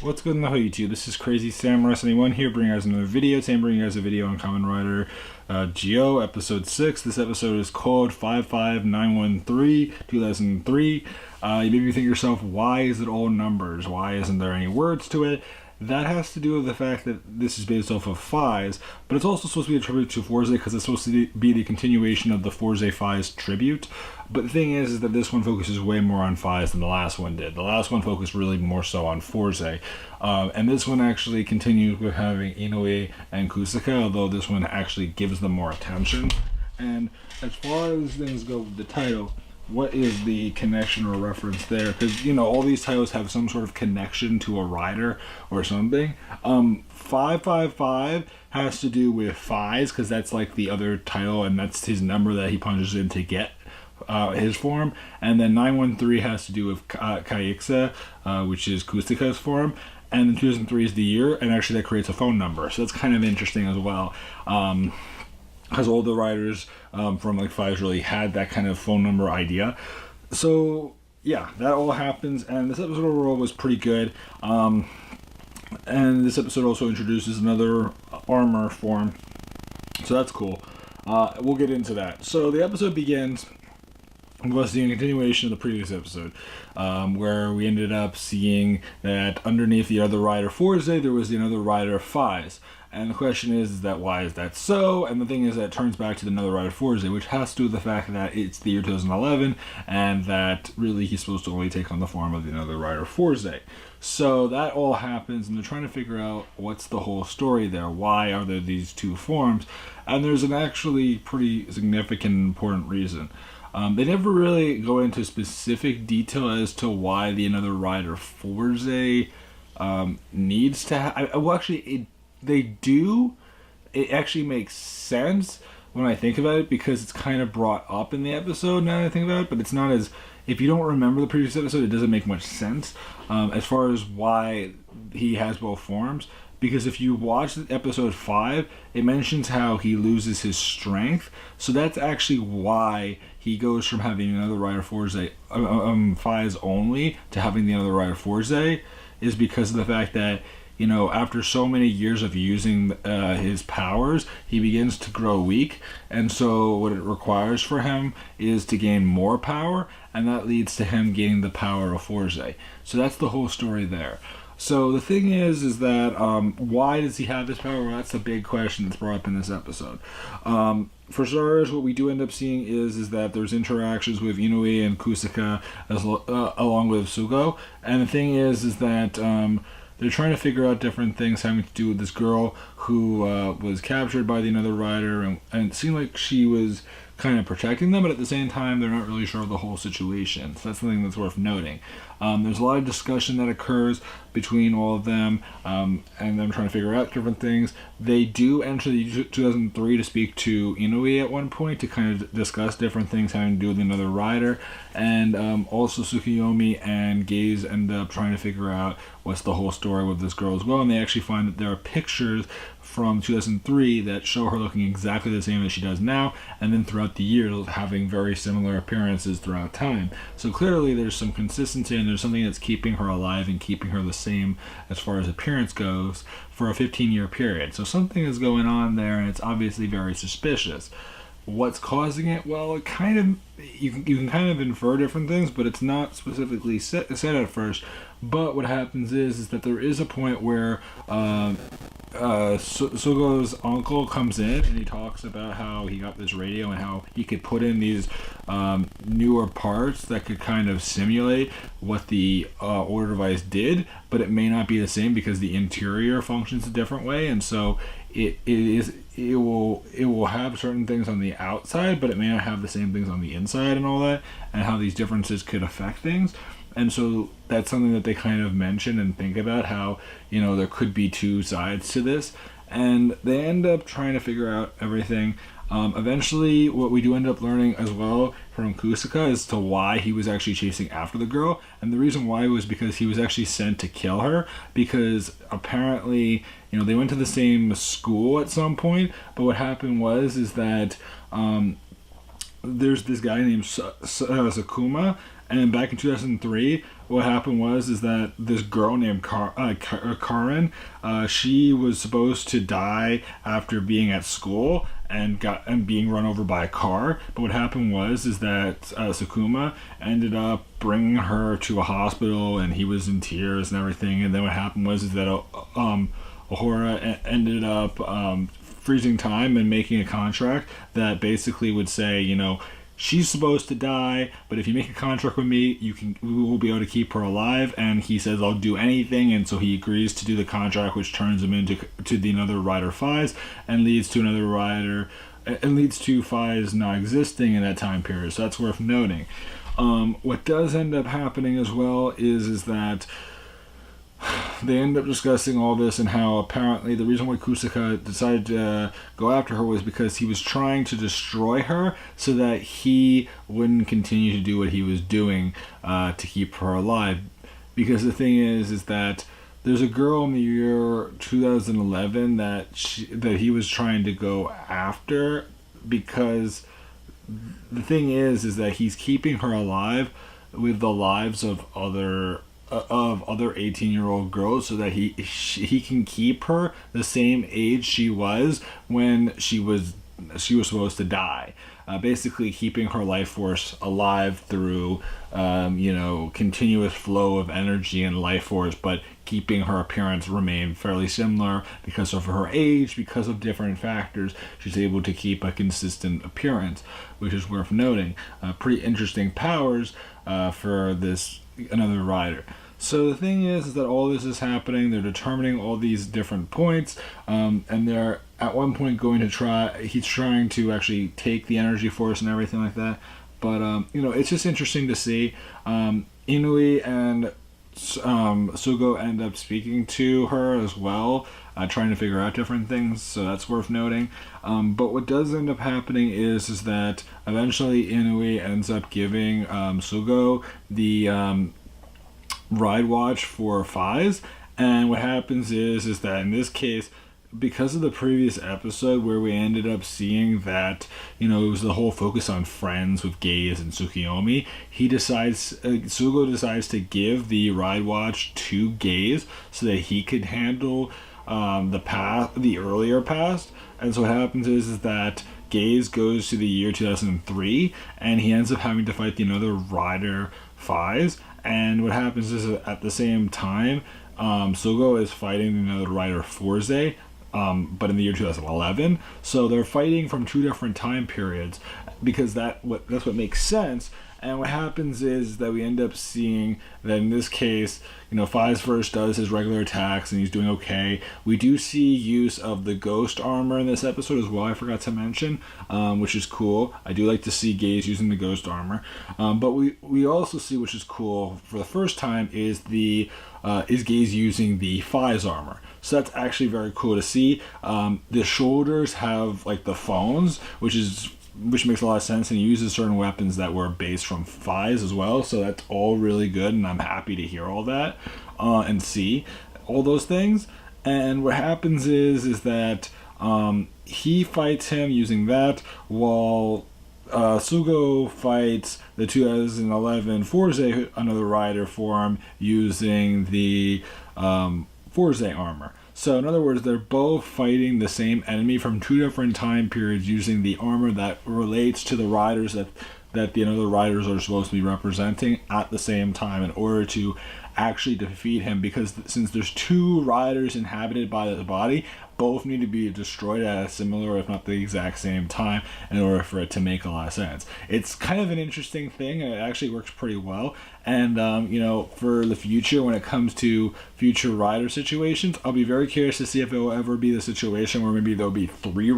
What's good in the whole YouTube? This is Crazy Samurai 71 here, bringing you guys another video. Today I'm bringing you guys a video on Kamen Rider Geo, episode 6. This episode is called 55913, 2003. You maybe think to yourself, why is it all numbers? Why isn't there any words to it? That has to do with the fact that this is based off of Fies, but it's also supposed to be a tribute to Forze because it's supposed to be the continuation of the Forze Fies tribute. But the thing is that this one focuses way more on Fies than the last one did. The last one focused really more so on Forze. And this one actually continues with having Inoue and Kusaka, although this one actually gives them more attention. And as far as things go with the title, what is the connection or reference there? Because, you know, all these titles have some sort of connection to a rider or something. 555 has to do with Fies, because that's like the other title, and that's his number that he punches in to get his form. And then 913 has to do with Kaixa, which is Kusaka's form. And then 2003 is the year, and actually that creates a phone number. So that's kind of interesting as well. Because all the writers from like Fies really had that kind of phone number idea. So yeah, that all happens, and this episode overall was pretty good. And this episode also introduces another armor form, so that's cool. We'll get into that. So the episode begins with us seeing a continuation of the previous episode, where we ended up seeing that underneath the other rider Forze, there was another rider Fies. And the question is that why is that so? And the thing is that it turns back to the another rider Forze, which has to do with the fact that it's the year 2011, and that really he's supposed to only take on the form of the another rider Forze. So that all happens, and they're trying to figure out what's the whole story there. Why are there these two forms? And there's an actually pretty significant and important reason. They never really go into specific detail as to why the another rider Forze needs to have. Well, actually, they do. It actually makes sense when I think about it, because it's kind of brought up in the episode now that I think about it, but it's not as, if you don't remember the previous episode, it doesn't make much sense as far as why he has both forms. Because if you watch episode 5, it mentions how he loses his strength. So that's actually why he goes from having another rider Forze, Fies only, to having the other rider Forze, is because of the fact that, you know, after so many years of using his powers, he begins to grow weak. And so what it requires for him is to gain more power, and that leads to him gaining the power of Forze. So that's the whole story there. So the thing is that why does he have this power? Well, that's a big question that's brought up in this episode. For starters, what we do end up seeing is that there's interactions with Inoue and Kusaka along with Sugo. And the thing is that they're trying to figure out different things having to do with this girl who was captured by the another rider, and it seemed like she was kind of protecting them, but at the same time they're not really sure of the whole situation. So that's something that's worth noting. There's a lot of discussion that occurs between all of them, and them trying to figure out different things. They do enter the 2003 to speak to Inoue at one point to kind of discuss different things having to do with another rider, and also Tsukiyomi and Gaze end up trying to figure out what's the whole story with this girl as well, and they actually find that there are pictures from 2003 that show her looking exactly the same as she does now, and then throughout the years having very similar appearances throughout time. So clearly there's some consistency, and there's something that's keeping her alive and keeping her the same as far as appearance goes for a 15-year period. So something is going on there, and it's obviously very suspicious. What's causing it? Well, it kind of, you can kind of infer different things, but it's not specifically said at first. But what happens is that there is a point where Sugo's uncle comes in, and he talks about how he got this radio and how he could put in these newer parts that could kind of simulate what the older device did, but it may not be the same because the interior functions a different way, and so it will have certain things on the outside, but it may not have the same things on the inside and all that, and how these differences could affect things. And so that's something that they kind of mention and think about, how, you know, there could be two sides to this, and they end up trying to figure out everything. Eventually, what we do end up learning as well from Kusaka as to why he was actually chasing after the girl, and the reason why was because he was actually sent to kill her, because apparently, you know, they went to the same school at some point, but what happened is that there's this guy named Sakuma, And back in 2003, what happened was is that this girl named Karen, she was supposed to die after being at school and being run over by a car. But what happened was is that Sakuma ended up bringing her to a hospital, and he was in tears and everything. And then what happened was is that Ohara ended up freezing time and making a contract that basically would say, she's supposed to die, but if you make a contract with me, we will be able to keep her alive. And he says, I'll do anything. And so he agrees to do the contract, which turns him into the another rider Fies, and leads to another rider, and leads to Fies not existing in that time period. So that's worth noting. What does end up happening as well is that they end up discussing all this and how apparently the reason why Kusaka decided to go after her was because he was trying to destroy her so that he wouldn't continue to do what he was doing to keep her alive. Because the thing is that there's a girl in the year 2011 that he was trying to go after, because the thing is that he's keeping her alive with the lives of other 18-year-old girls so that he can keep her the same age she was when she was supposed to die. Basically keeping her life force alive through continuous flow of energy and life force, but keeping her appearance remain fairly similar because of her age, because of different factors. She's able to keep a consistent appearance, which is worth noting. Pretty interesting powers for this another rider. So the thing is that all this is happening. They're determining all these different points, and they're at one point he's trying to actually take the energy force and everything like that. But it's just interesting to see. Inui and Sugo end up speaking to her as well, trying to figure out different things, so that's worth noting. But what does end up happening is that eventually Inui ends up giving Sugo the ride watch for Fies, and what happens is that in this case, because of the previous episode where we ended up seeing that it was the whole focus on friends with Gaze and Tsukiyomi, Sugo decides to give the ride watch to Gaze so that he could handle the earlier past. And so what happens is that Gaze goes to the year 2003, and he ends up having to fight the another rider Fies. And what happens is at the same time, Sugo is fighting another rider Forze, but in the year 2011. So they're fighting from two different time periods, because that's what makes sense. And what happens is that we end up seeing that in this case, Fies first does his regular attacks and he's doing okay. We do see use of the ghost armor in this episode as well, I forgot to mention, which is cool. I do like to see Gaze using the ghost armor. But we also see, which is cool for the first time, is Gaze using the Fies armor. So that's actually very cool to see. The shoulders have like the phones, which makes a lot of sense, and he uses certain weapons that were based from Fies as well, so that's all really good, and I'm happy to hear all that and see all those things. And what happens is that he fights him using that, while Sugo fights the 2011 Forze another rider form using the Forze armor. So in other words, they're both fighting the same enemy from two different time periods using the armor that relates to the riders that the other riders are supposed to be representing at the same time in order to actually defeat him, because since there's two riders inhabited by the body, both need to be destroyed at a similar, if not the exact same time, in order for it to make a lot of sense. It's kind of an interesting thing, and it actually works pretty well. And for the future, when it comes to future rider situations, I'll be very curious to see if it will ever be the situation where maybe there'll be three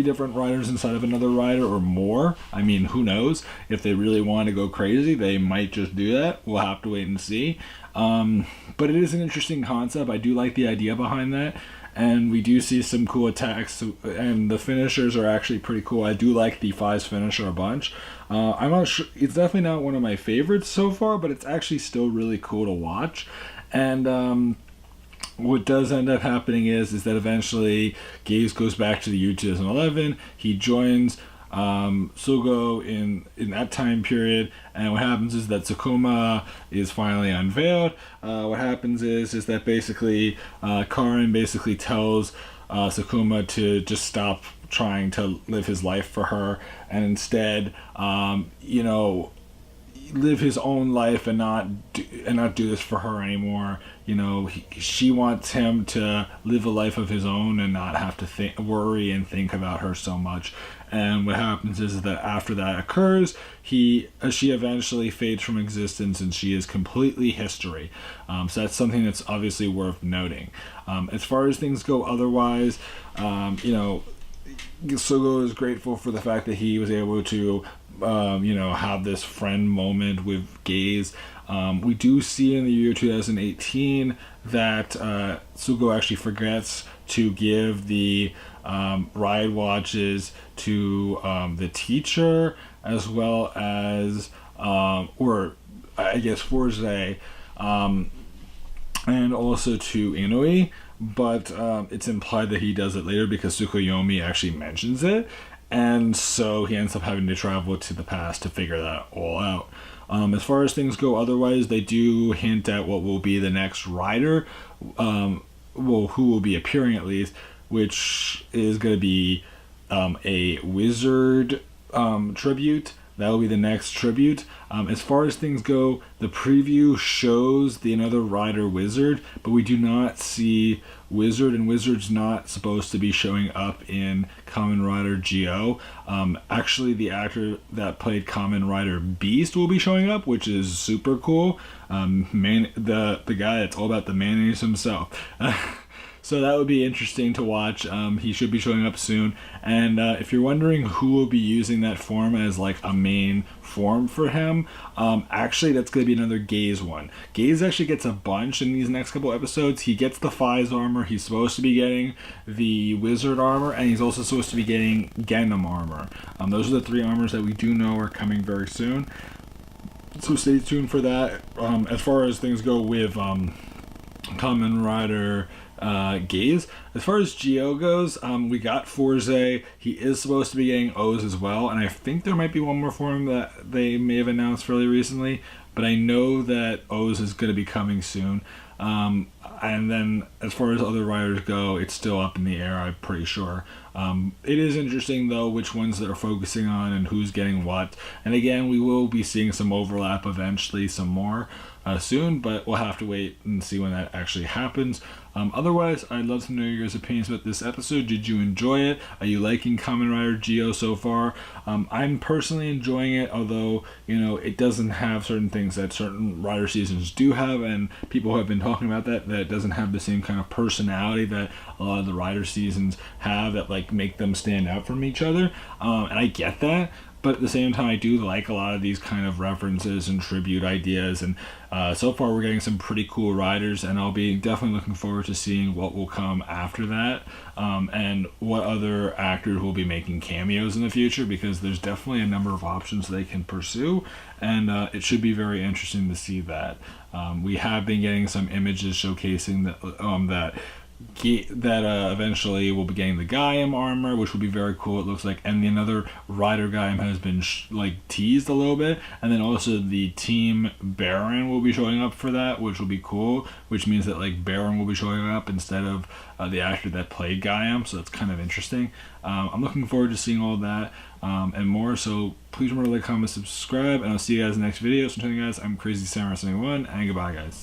different riders inside of another rider or more. I mean, who knows? If they really want to go crazy, they might just do that. We'll have to wait and see. But it is an interesting concept. I do like the idea behind that. And we do see some cool attacks, and the finishers are actually pretty cool. I do like the Fies finisher a bunch. I'm not sure, it's definitely not one of my favorites so far, but it's actually still really cool to watch. And what does end up happening is that eventually Gaze goes back to the year 2011. He joins Sugo in that time period. And what happens is that Tsukuma is finally unveiled. What happens is that basically Karin basically tells Tsukuma to just stop trying to live his life for her and instead live his own life and not do this for her anymore. She wants him to live a life of his own and not have to worry and think about her so much. And what happens is that after that occurs, she eventually fades from existence and she is completely history. So that's something that's obviously worth noting. As far as things go otherwise, Sugo is grateful for the fact that he was able to have this friend moment with Gaze. We do see in the year 2018 that Sugo actually forgets to give the ride watches to the teacher, as well as or I guess Forze, and also to Inui, but it's implied that he does it later because Tsukuyomi actually mentions it, and so he ends up having to travel to the past to figure that all out. As far as things go otherwise, they do hint at what will be the next rider, who will be appearing at least, which is going to be a wizard tribute. That will be the next tribute. As far as things go, the preview shows another rider wizard, but we do not see Wizard, and Wizard's not supposed to be showing up in Kamen Rider Geo. Actually, the actor that played Kamen Rider Beast will be showing up, which is super cool. The guy that's all about the mayonnaise himself. So that would be interesting to watch. He should be showing up soon. And if you're wondering who will be using that form as like a main form for him, actually that's going to be another Gaze one. Gaze actually gets a bunch in these next couple episodes. He gets the Fize armor, he's supposed to be getting the Wizard armor, and he's also supposed to be getting Gundam armor. Those are the three armors that we do know are coming very soon. So stay tuned for that. As far as things go with Kamen Rider Gaze. As far as Geo goes, we got Forze. He is supposed to be getting O's as well, and I think there might be one more form that they may have announced fairly recently, but I know that O's is going to be coming soon. And then as far as other riders go, it's still up in the air, I'm pretty sure. It is interesting though which ones they're focusing on and who's getting what, and again we will be seeing some overlap eventually, some more soon, but we'll have to wait and see when that actually happens. Otherwise, I'd love to know your guys' opinions about this episode. Did you enjoy it? Are you liking Kamen Rider Geo so far? I'm personally enjoying it, although it doesn't have certain things that certain rider seasons do have, and people have been talking about that it doesn't have the same kind of personality that a lot of the rider seasons have that like make them stand out from each other. And I get that. But at the same time, I do like a lot of these kind of references and tribute ideas, and so far we're getting some pretty cool riders, and I'll be definitely looking forward to seeing what will come after that, and what other actors will be making cameos in the future, because there's definitely a number of options they can pursue, and it should be very interesting to see that. We have been getting some images showcasing that eventually we'll be getting the Gaiam armor, which will be very cool, it looks like, and another rider Gaiam has been teased a little bit, and then also the Team Baron will be showing up for that, which will be cool, which means that Baron will be showing up instead of the actor that played Gaiam, so that's kind of interesting. I'm looking forward to seeing all that and more, so please remember to like, comment, subscribe, and I'll see you guys in the next video. So until then guys, I'm Crazy Samurai 71, and goodbye guys.